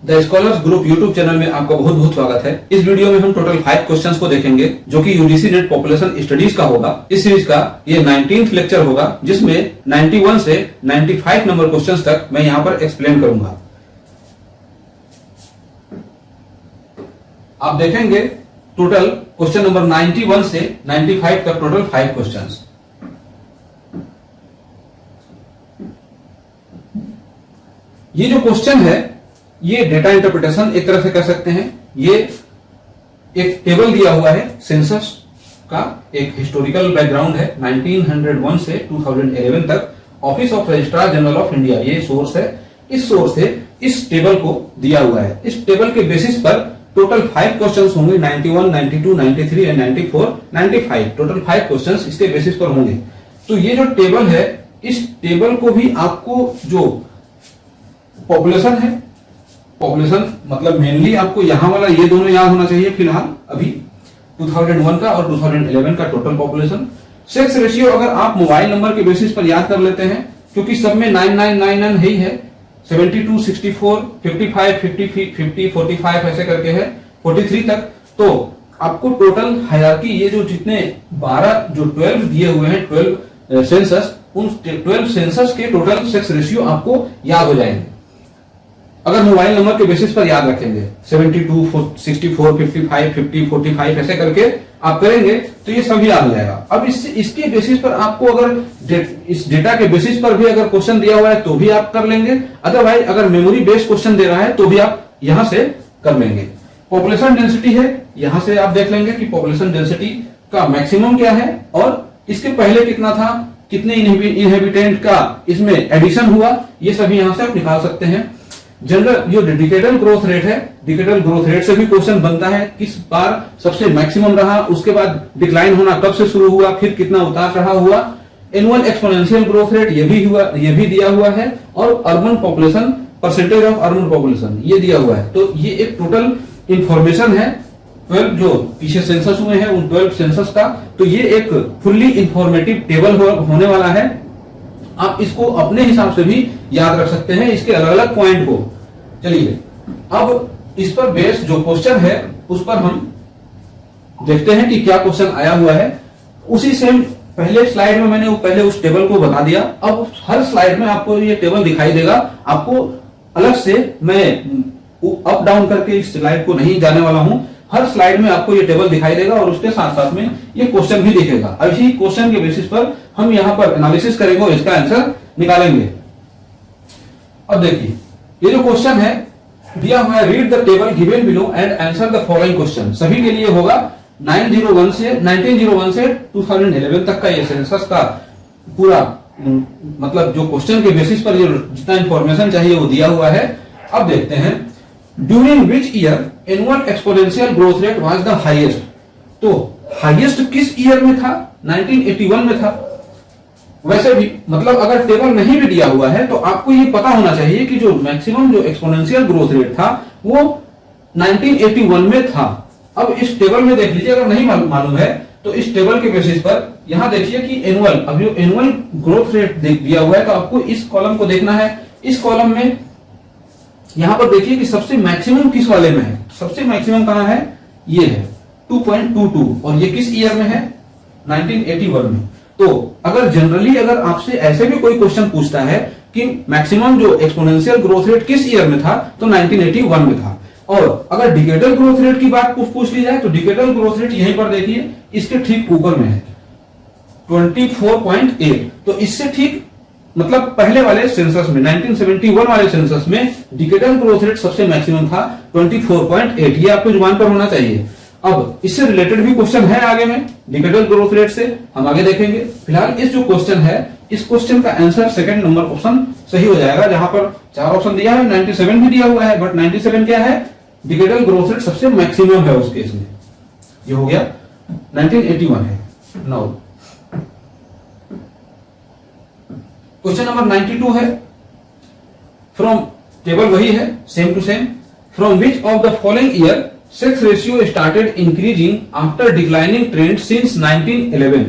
The scholars group YouTube channel में आपका बहुत बहुत स्वागत है। इस वीडियो में हम टोटल 5 क्वेश्चंस को देखेंगे जो कि यूजीसी नेट पॉपुलेशन स्टडीज का होगा। इस सीरीज का ये 19th लेक्चर होगा जिसमें 91 से 95 नंबर क्वेश्चंस तक मैं यहाँ पर एक्सप्लेन करूंगा। आप देखेंगे टोटल क्वेश्चन नंबर 91 से 95 तक टोटल 5 क्वेश्चंस। ये जो क्वेश्चन है ये डेटा इंटरप्रिटेशन एक तरह से कह सकते हैं। ये एक टेबल दिया हुआ है सेंसस का, एक हिस्टोरिकल बैकग्राउंड है 1901 से 2011 तक। Office of registrar general of India ये सोर्स है। इस सोर्स से इस टेबल को दिया हुआ है। इस टेबल के बेसिस पर टोटल 5 क्वेश्चंस होंगे, 91, 92, 93 एंड 94, 95 टोटल 5 क्वेश्चंस इसके बेसिस पर होंगे। तो ये जो टेबल है, इस टेबल को भी आपको जो पॉपुलेशन है, पॉपुलेशन मतलब मेनली आपको यहां वाला ये दोनों याद होना चाहिए फिलहाल अभी 2001 का और 2011 का टोटल पॉपुलेशन। सेक्स रेशियो अगर आप मोबाइल नंबर के बेसिस पर याद कर लेते हैं क्योंकि सब में 9999 ही है, 72, 64, 55, 50, 50, 45 ऐसे करके है 43 तक। तो आपको टोटल हायरार्की ये जो जितने 12 दिए हुए हैं 12 सेंसस, उन 12 सेंसस के टोटल सेक्स रेशियो आपको याद हो जाएंगे अगर मोबाइल नंबर के बेसिस पर याद रखेंगे। 72, 64, 55, 50, 45 ऐसे करके आप करेंगे तो ये सब याद हो जाएगा। अब इसके बेसिस पर आपको अगर इस डेटा के बेसिस पर भी अगर क्वेश्चन दिया हुआ है तो भी आप कर लेंगे, अदरवाइज अगर मेमोरी बेस्ड क्वेश्चन दे रहा है तो भी आप यहां से कर लेंगे। पॉपुलेशन डेंसिटी है, यहां से आप देख लेंगे कि पॉपुलेशन डेंसिटी का मैक्सिमम क्या है और इसके पहले कितना था, कितने इनहेबिटेंट का इसमें एडिशन हुआ, ये सभी यहां से आप निकाल सकते हैं। जनरल जो डिकेडल ग्रोथ रेट है, डिकेडल ग्रोथ रेट से भी क्वेश्चन बनता है, किस बार सबसे मैक्सिमम रहा, उसके बाद डिक्लाइन होना कब से शुरू हुआ, फिर कितना उतार चढ़ा हुआ। एनुअल एक्सपोनेंशियल ग्रोथ रेट ये भी दिया हुआ है और urban population, percentage of urban population ये दिया हुआ है। तो ये एक टोटल इंफॉर्मेशन है 12 जो पीछे सेंसस हुए हैं उन 12 सेंसस का। तो ये एक फुल्ली इंफॉर्मेटिव टेबल होने वाला है। आप इसको अपने हिसाब से भी याद रख सकते हैं, इसके अलग अलग पॉइंट को। चलिए अब इस पर बेस जो क्वेश्चन है उस पर हम देखते हैं कि क्या क्वेश्चन आया हुआ है। उसी सेम पहले स्लाइड में मैंने पहले उस टेबल को बता दिया। अब हर स्लाइड में आपको ये टेबल दिखाई देगा। आपको अलग से मैं अप डाउन करके इस स्लाइड को नहीं जाने वाला हूं। हर स्लाइड में आपको ये टेबल दिखाई देगा और उसके साथ साथ में ये क्वेश्चन भी दिखेगा। अब इसी क्वेश्चन के बेसिस पर हम यहां पर एनालिसिस करेंगे और इसका आंसर निकालेंगे। अब देखिए ये जो क्वेश्चन है दिया हुआ है, read the table given below and answer the following question. सभी के लिए होगा 1901 से 2011 तक का ये सेंसस का पूरा मतलब जो क्वेश्चन के बेसिस पर जो जितना इंफॉर्मेशन चाहिए वो दिया हुआ है। अब देखते हैं during which year annual exponential growth rate was the highest. तो हाईएस्ट किस ईयर में था? 1981 में था। वैसे भी मतलब अगर टेबल नहीं भी दिया हुआ है तो आपको ये पता होना चाहिए कि जो मैक्सिमम जो एक्सपोनेंशियल ग्रोथ रेट था वो 1981 में था। अब इस टेबल में देख लीजिए, अगर नहीं मालूम है तो इस टेबल के बेसिस पर यहां देखिए कि एनुअल, अब जो एनुअल ग्रोथ रेट दिया हुआ है तो आपको इस कॉलम को देखना है। इस कॉलम में यहां पर देखिए कि सबसे मैक्सिमम किस वाले में है। सबसे मैक्सिमम कहां है? ये है 2.22 और ये किस ईयर में है? 1981 में। तो अगर जनरली अगर आपसे ऐसे भी कोई क्वेश्चन पूछता है कि मैक्सिमम जो एक्सपोनेंशियल ग्रोथ रेट किस ईयर में था तो 1981 में था। और अगर डिकेडल ग्रोथ रेट की बात पूछ ली जाए तो डिकेडल ग्रोथ रेट यहीं पर देखिए इसके ठीक ऊपर में है 24.8। तो इससे ठीक मतलब पहले वाले सेंसस में 1971 वाले सेंसस में डिकेडल ग्रोथ रेट सबसे मैक्सिमम था 24.8। ये आपको जुबान पर होना चाहिए। अब इससे रिलेटेड भी क्वेश्चन है आगे में डिकेडल ग्रोथ रेट से, हम आगे देखेंगे। फिलहाल इस जो क्वेश्चन है इस क्वेश्चन का आंसर सेकंड नंबर ऑप्शन सही हो जाएगा, जहां पर 4 ऑप्शन दिया है, 97 भी दिया हुआ है, बट 97 क्या है? डिकेडल ग्रोथ रेट सबसे मैक्सिमम है उस केस में। ये हो गया 1981 है। नाउ क्वेश्चन नंबर 92 है। फ्रॉम टेबल वही है same to same. From which of the following year sex ratio started increasing after declining trend since 1911।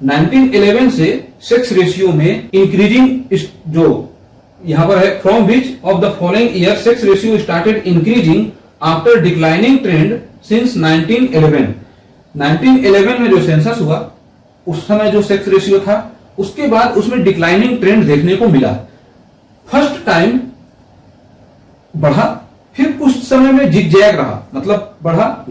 1911 से सेक्स रेशियो में इंक्रीजिंग जो यहां पर है from which of the following year sex ratio started increasing after declining trend since 1911। 1911 में जो census हुआ उस समय जो सेक्स रेशियो था उसके बाद उसमें डिक्लाइनिंग ट्रेंड देखने को मिला। फर्स्ट टाइम बढ़ा, फिर कुछ समय में जिगजैग रहा, मतलब बढ़ा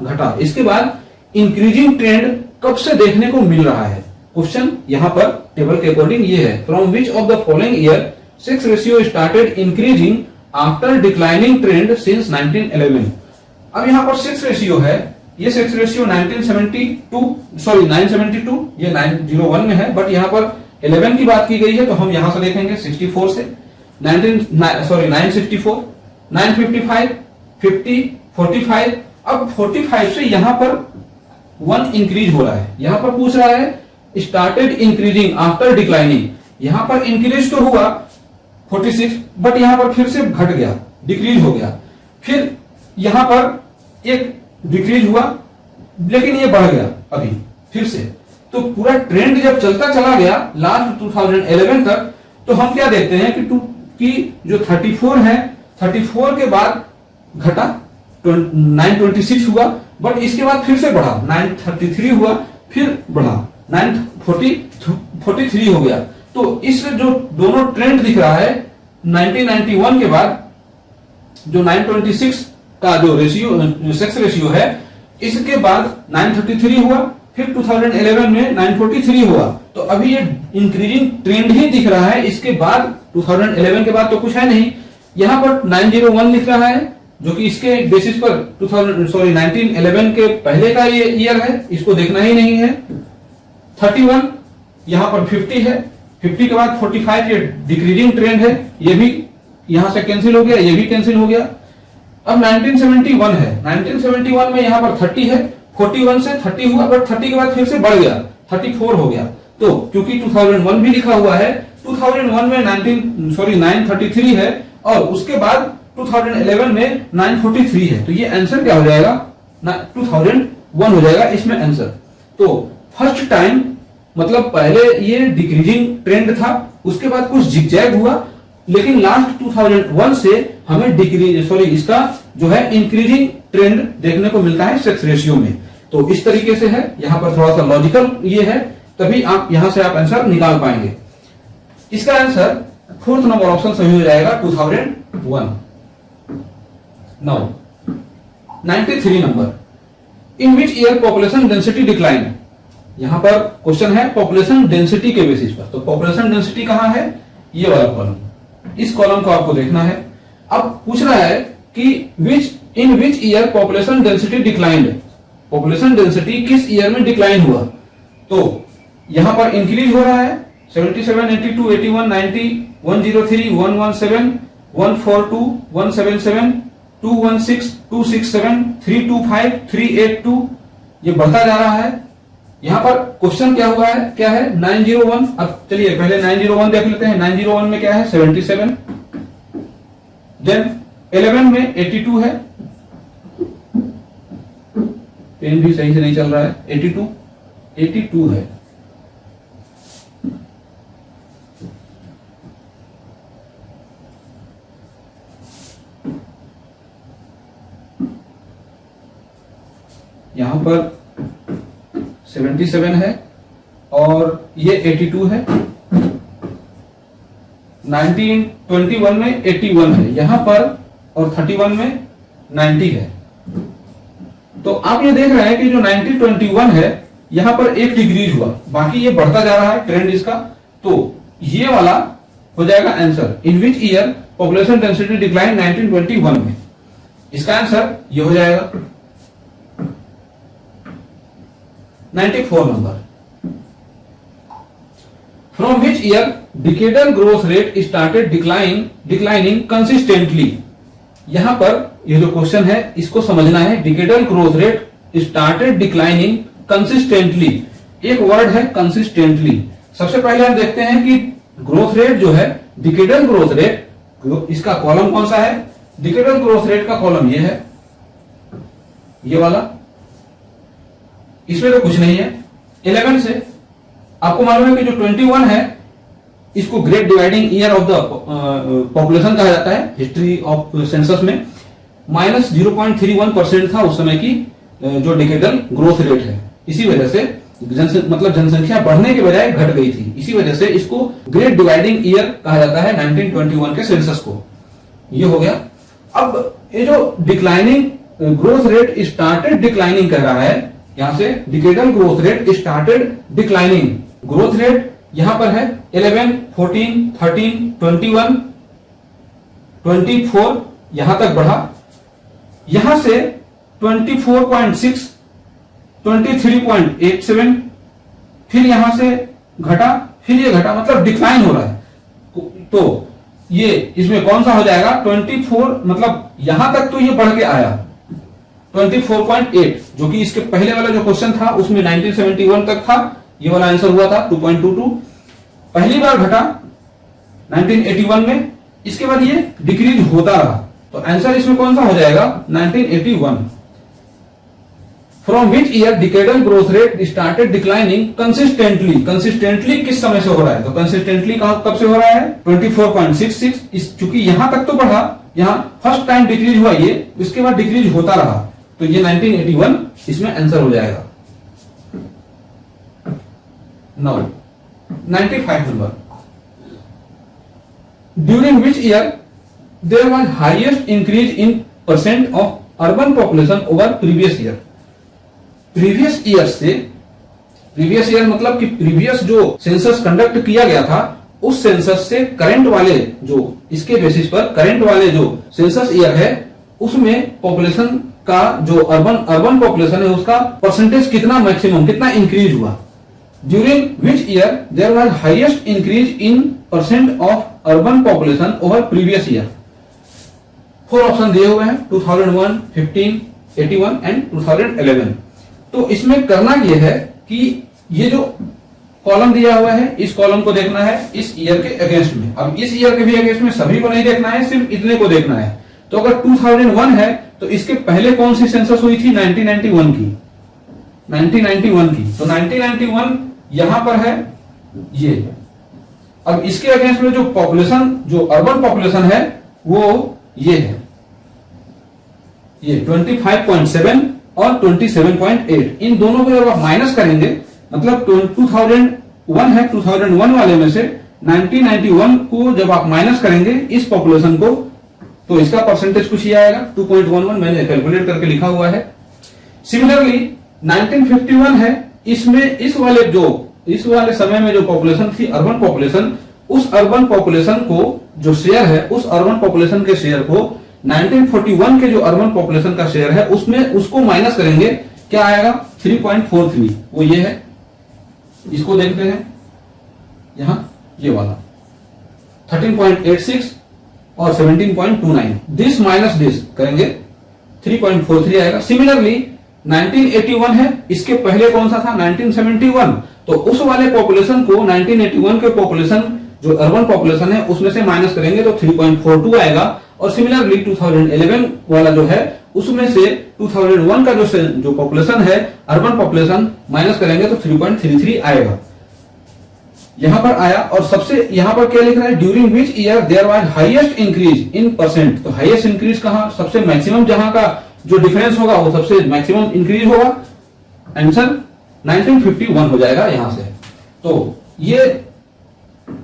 घटा। इसके बाद इंक्रीजिंग ट्रेंड कब से देखने को मिल रहा है? क्वेश्चन यहां पर टेबल के अकॉर्डिंग ये है, from which of the following year sex ratio started increasing after declining trend since 1911। अब यहां पर सेक्स रेशियो है, ये सेक्स रेशियो 972 ये 901 में है, बट यहां पर 11 की बात की गई है तो हम यहां से देखेंगे 64 से 964, 955, 50, 45। अब 45 से यहां पर 1 इंक्रीज हो रहा है। यहां पर पूछ रहा है स्टार्टेड इंक्रीजिंग आफ्टर डिक्लाइनिंग, यहां पर इंक्रीज तो हुआ 46, बट यहां पर फिर से घट गया, डिक्रीज हो गया। फिर यहां पर एक डिक्रीज हुआ लेकिन ये बढ़ गया अभी फिर से। तो पूरा ट्रेंड जब चलता चला गया लास्ट 2011 तक, तो हम क्या देखते हैं कि जो 34 है, 34 के बाद घटा 926 हुआ, बट इसके बाद फिर से बढ़ा 933 हुआ, फिर बढ़ा 943 हो गया। तो इस जो दोनों ट्रेंड दिख रहा है 1991 के बाद जो 926 का जो रेशियो सेक्स रेशियो है, इसके बाद 933 हुआ, फिर 2011 में 943 हुआ। तो अभी ये इंक्रीजिंग ट्रेंड ही दिख रहा है। इसके बाद 2011 के बाद तो कुछ है नहीं। यहां पर 901 लिख रहा है जो कि इसके बेसिस पर 1911 के पहले का ये ईयर है, इसको देखना ही नहीं है। 31 यहां पर 50 है, 50 के बाद 45 ये डिक्रीजिंग ट्रेंड है, ये भी यहां से कैंसिल हो गया, ये भी कैंसिल हो गया। अब 1971 है, 1971 में यहां पर 30 है, 41 से 30 हुआ, बट 30 के बाद फिर से बढ़ गया, 34 हो गया। तो क्योंकि 2001 भी लिखा हुआ है, 2001 में 933 है और उसके बाद 2011 में 943 है। तो ये आंसर क्या हो जाएगा? 2001 हो जाएगा इसमें आंसर। तो फर्स्ट टाइम मतलब पहले ये डिक्रीजिंग ट्रेंड था, उसके बाद कुछ जिगजैग हुआ, लेकिन लास्ट 2001 से हमें इसका जो है इंक्रीजिंग ट्रेंड देखने को मिलता है सेक्स रेशियो में। तो इस तरीके से है, यहां पर थोड़ा सा लॉजिकल ये है, तभी आप यहां से आप आंसर निकाल पाएंगे। इसका आंसर 4th नंबर ऑप्शन सही हो जाएगा 2001। Now 93 number, in which year population density decline. यहां पर क्वेश्चन है पॉपुलेशन डेंसिटी के बेसिस पर। तो पॉपुलेशन डेंसिटी कहां है? ये वाला कॉलम, इस कॉलम को आपको देखना है। अब पूछ रहा है कि in which year population density declined, population density किस ईयर में डिक्लाइन हुआ। तो यहां पर इंक्रीज हो रहा है 77, 82, 81, 90, 103, 117, 142, 177, 216, 267, 325, 382, ये बढ़ता जा रहा है। यहां पर क्वेश्चन क्या हुआ है, क्या है 901। अब चलिए पहले 901 देख लेते हैं। 901 में क्या है 77, देन 11 में 82 है, पेन भी सही से नहीं चल रहा है, 82 है। यहां पर 77 है और ये 82 है। 1921 में 81 है यहां पर, और 31 में 90 है। तो आप ये देख रहे हैं कि जो 1921 है यहां पर एक डिक्रीज हुआ, बाकी ये बढ़ता जा रहा है ट्रेंड इसका। तो ये वाला हो जाएगा answer, in which year population density decline 1921 में। इसका आंसर ये हो जाएगा 94 number, from which year decadal growth rate started declining consistently. यहां पर ये जो क्वेश्चन है इसको समझना है। Decadal growth rate started declining consistently, एक वर्ड है कंसिस्टेंटली। सबसे पहले हम देखते हैं कि ग्रोथ रेट जो है, डिकेडल ग्रोथ रेट, इसका कॉलम कौन सा है? डिकेडल ग्रोथ रेट का कॉलम ये है, ये वाला, इसमें तो कुछ नहीं है। 11 से आपको मालूम है कि जो 21 है इसको great dividing year of the population कहा जाता है हिस्ट्री ऑफ सेंसस में। माइनस 0.31% था उस समय की जो डिकेडल ग्रोथ रेट है। इसी वजह से जनसंख्या बढ़ने के बजाय घट गई थी, इसी वजह से इसको ग्रेट डिवाइडिंग ईयर कहा जाता है 1921 के सेंसस को। ये हो गया। अब ये जो declining growth rate started declining कह रहा है, यहां से decadal growth rate started declining. Growth rate यहां पर है 11, 14, 13, 21, 24 यहां तक बढ़ा। यहां से 24.6, 23.87, फिर यहां से घटा, फिर ये घटा, मतलब डिक्लाइन हो रहा है। तो ये इसमें कौन सा हो जाएगा 24, मतलब यहां तक तो ये बढ़ के आया 24.8, जो कि इसके पहले वाला जो क्वेश्चन था उसमें 1971 तक था, ये वाला आंसर हुआ था 2.22। पहली बार घटा 1981 में, इसके बाद ये डिक्रीज होता रहा, तो आंसर इसमें कौन सा हो जाएगा 1981। From which year decadal growth rate started declining consistently. Consistently किस समय से हो रहा है, तो कंसिस्टेंटली कब से हो रहा है 24.66। चूंकि यहां तक तो बढ़ा, यहां फर्स्ट टाइम डिक्रीज हुआ ये, इसके बाद डिक्रीज होता रहा, तो ये 1981 इसमें आंसर हो जाएगा। Now 95 number, during which year there was highest increase in percent of urban population over previous year. Previous year मतलब कि प्रीवियस जो सेंसस कंडक्ट किया गया था उस सेंसस से करंट वाले जो इसके बेसिस पर करंट वाले जो सेंसस ईयर है उसमें पॉपुलेशन का जो अर्बन पॉपुलेशन है उसका परसेंटेज कितना मैक्सिमम कितना इंक्रीज हुआ। During which year there was highest increase in percent of urban population over previous year. 4 option दिए हुए हैं 2001, 15, 81 एंड 2011। तो इसमें करना यह है कि ये जो कॉलम दिया हुआ है इस कॉलम को देखना है इस ईयर के अगेंस्ट में। अब इस ईयर के भी अगेंस्ट में सभी को नहीं देखना है, सिर्फ इतने को देखना है। तो अगर 2001 है तो इसके पहले कौन सी सेंसस हुई थी 1991 की, 1991 की। तो 1991 यहां पर है ये। अब इसके अगेंस्ट में जो पॉपुलेशन जो अर्बन पॉपुलेशन है वो ये है, ये 25.7 और 27.8। इन दोनों को जब आप माइनस करेंगे मतलब 2001 है, 2001 वाले में से 1991 को जब आप माइनस करेंगे इस पॉपुलेशन को तो इसका परसेंटेज कुछ ही आएगा 2.11। मैंने कैलकुलेट करके लिखा हुआ है। सिमिलरली 1951 है, इसमें इस वाले समय में जो पॉपुलेशन थी अर्बन पॉपुलेशन, उस अर्बन पॉपुलेशन को जो शेयर है उस अर्बन पॉपुलेशन के शेयर को 1941 के जो अर्बन पॉपुलेशन का शेयर है उसमें उसको माइनस करेंगे, क्या आएगा 3.43। वो ये है, इसको देखते हैं यहां ये वाला 13.86 और 17.29। दिस माइनस दिस करेंगे 3.43 आएगा। सिमिलरली 1981 है, इसके पहले कौन सा था 1971। तो उस वाले पॉपुलेशन को 1981 के पॉपुलेशन जो अर्बन पॉपुलेशन है उसमें से माइनस करेंगे तो 3.42 आएगा। और सिमिलरली 2011 वाला जो है उसमें से 2001 का जो पॉपुलेशन है अर्बन पॉपुलेशन माइनस करेंगे तो 3.33 आएगा। यहां पर आया। और सबसे यहां पर क्या लिख रहा है during which year there was highest increase in percent. तो हाईएस्ट इंक्रीज कहां, सबसे मैक्सिमम जहां का जो डिफरेंस होगा वो सबसे मैक्सिमम इंक्रीज होगा। आंसर 1951 हो जाएगा यहां से। तो ये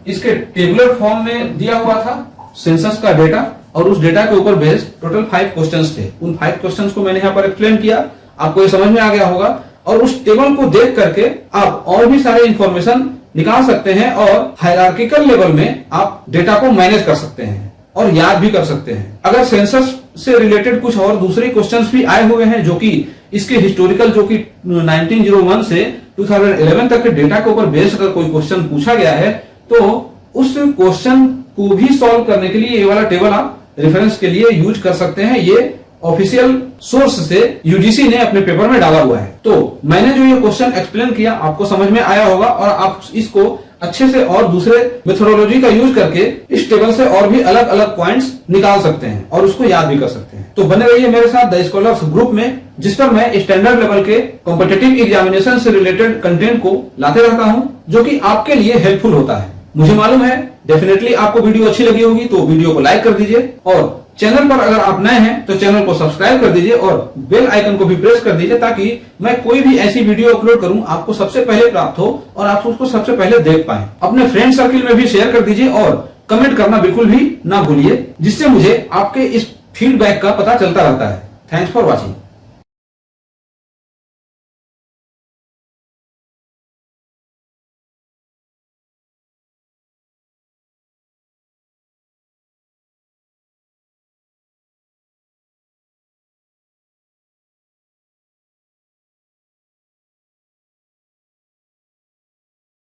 इसके टेबुलर फॉर्म में दिया हुआ था सेंसस का डेटा और उस डेटा के ऊपर बेस्ड टोटल 5 क्वेश्चंस थे। उन 5 क्वेश्चंस को मैंने यहां पर एक्सप्लेन किया, आपको ये समझ में आ गया होगा। और उस टेबल को देख करके आप और भी सारे इंफॉर्मेशन निकाल सकते हैं और हायरार्किकल लेवल में आप डेटा को मैनेज कर सकते हैं और याद भी कर सकते हैं। अगर सेंसस से रिलेटेड कुछ और दूसरे क्वेश्चंस भी आए हुए हैं जो कि इसके हिस्टोरिकल जो कि 1901 से 2011 तक के डेटा के ऊपर बेस्ड अगर कोई क्वेश्चन पूछा गया है तो उस क्वेश्चन को भी सॉल्व करने के लिए ये वाला टेबल आप रेफरेंस के लिए यूज कर सकते हैं। ये ऑफिशियल सोर्स से यूजीसी ने अपने पेपर में डाला हुआ है। तो मैंने जो ये क्वेश्चन एक्सप्लेन किया आपको समझ में आया होगा और आप इसको अच्छे से और दूसरे मेथोडोलॉजी का यूज करके इस टेबल से और भी अलग अलग पॉइंट्स निकाल सकते हैं और उसको याद भी कर सकते हैं। तो बने रहिए मेरे साथ द स्कॉलर्स ग्रुप में, जिस पर मैं स्टैंडर्ड लेवल के कॉम्पिटिटिव एग्जामिनेशन से रिलेटेड कंटेंट को लाते रहता हूं जो कि आपके लिए हेल्पफुल होता है। मुझे मालूम है डेफिनेटली आपको वीडियो अच्छी लगी होगी, तो वीडियो को लाइक कर दीजिए और चैनल पर अगर आप नए हैं तो चैनल को सब्सक्राइब कर दीजिए और बेल आइकन को भी प्रेस कर दीजिए ताकि मैं कोई भी ऐसी वीडियो अपलोड करूं आपको सबसे पहले प्राप्त हो और आप उसको सबसे पहले देख पाएं। अपने फ्रेंड सर्किल में भी शेयर कर दीजिए और कमेंट करना बिल्कुल भी ना भूलिए, जिससे मुझे आपके इस फीडबैक का पता चलता रहता है। Thanks for watching.